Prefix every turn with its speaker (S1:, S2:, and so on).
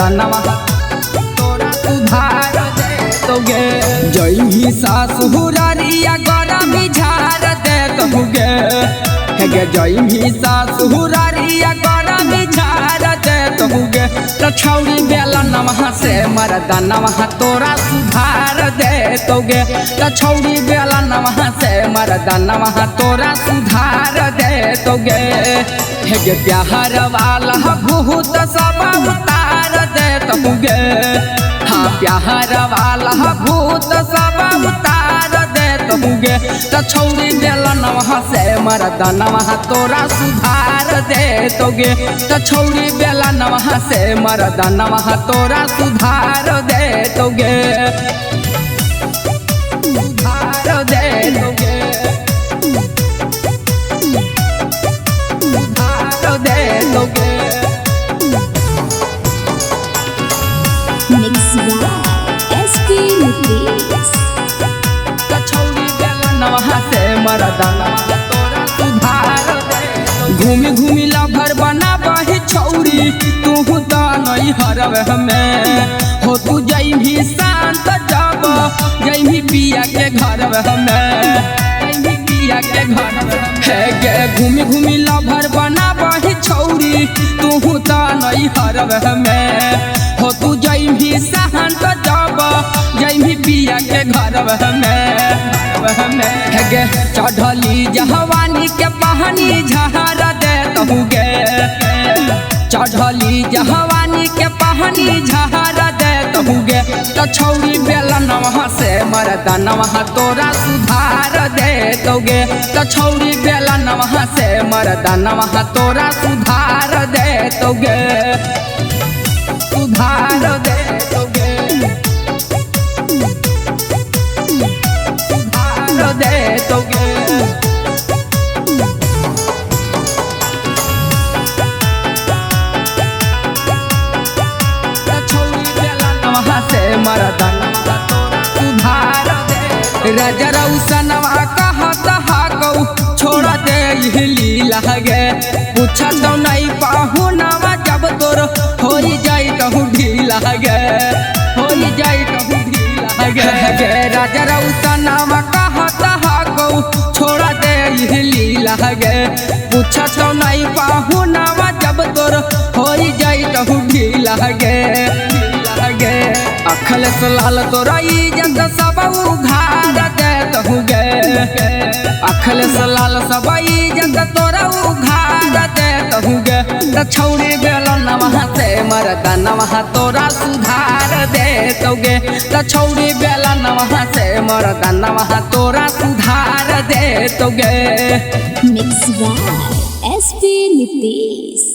S1: मर्दानवा तोरा सुधार दे तोगे। जई सासुरारिया गरमी झार दे तोगे हेगे जई सासुरारिया गरमी झार दे तोगे। तो छौरी बेला नवा से मर्दानवा तोरा सुधार दे तोगे। तो छौरी बेला नवा से मर्दानवा तोरा सुधार दे तोगे। हेगे प्यार वाला भूत सब उतार दे तोगे। हाँ प्यार वाला भूत सब उतार दे तोगे। तो छौरी बेला नवा से मर्दानवा तोरा सुधार दे तोगे। तो छौरी बेला नवा से मर्दानवा तोरा सुधार दे तोगे। सुधार दे तोगे। सुधार दे तोगे।
S2: Mix by SP Nitis.
S1: तो छौरी बेला नवा से मर्दानवा तोरा सुधार दे। घूमी घूमी लभर बना बही छौरी तू तो नहीं हरवे हमें। हो तू जई भी शांत जब जई भी पिया के घर हमें। जई भी पिया के घर है गे घूमी घूमी लभर बना बही छौरी तू तो नहीं हरवे हमें। हो तू जई भी शांत जब जई भी पिया के घर हमें है गे। चढ़ली जहवानी के पहानी झहार दे तहुगे। चढ़ली जहवानी के पहानी झहार दे तहुगे। तो छौरी बेला नवा से मर्दानवा तोरा सुधार दे तोगे। तो छौरी बेला नवा से मर्दानवा तोरा सुधार दे तोगे। सुधार दे तोगे। सुधार दे तोगे। मर्दानवा तोरा सुधार दे। राजा रौसनवा कहत हाकौ छोड़ दे लीला गे। पूछा तो नहीं पाहुनवा जब तोर हो जाई कहू ढीला गे। हो जाई कहू ढीला गे। राजा रौसनवा कहत हाकौ छोड़ दे लीला गे। पूछा तो नहीं पाहुनवा जब तोर हो जाई कहू ढीला गे। अखिलेश लाल तोरा इज्जत सब उघार दे तहुगे। अखिलेश लाल सब इज्जत तोरा उघार दे तहुगे। तो छौरी बेला नवा से मर्दानवा तोरा सुधार दे तोगे। तो छौरी बेला नवा से मर्दानवा तोरा सुधार दे तोगे।
S2: Mix by SP Nitis.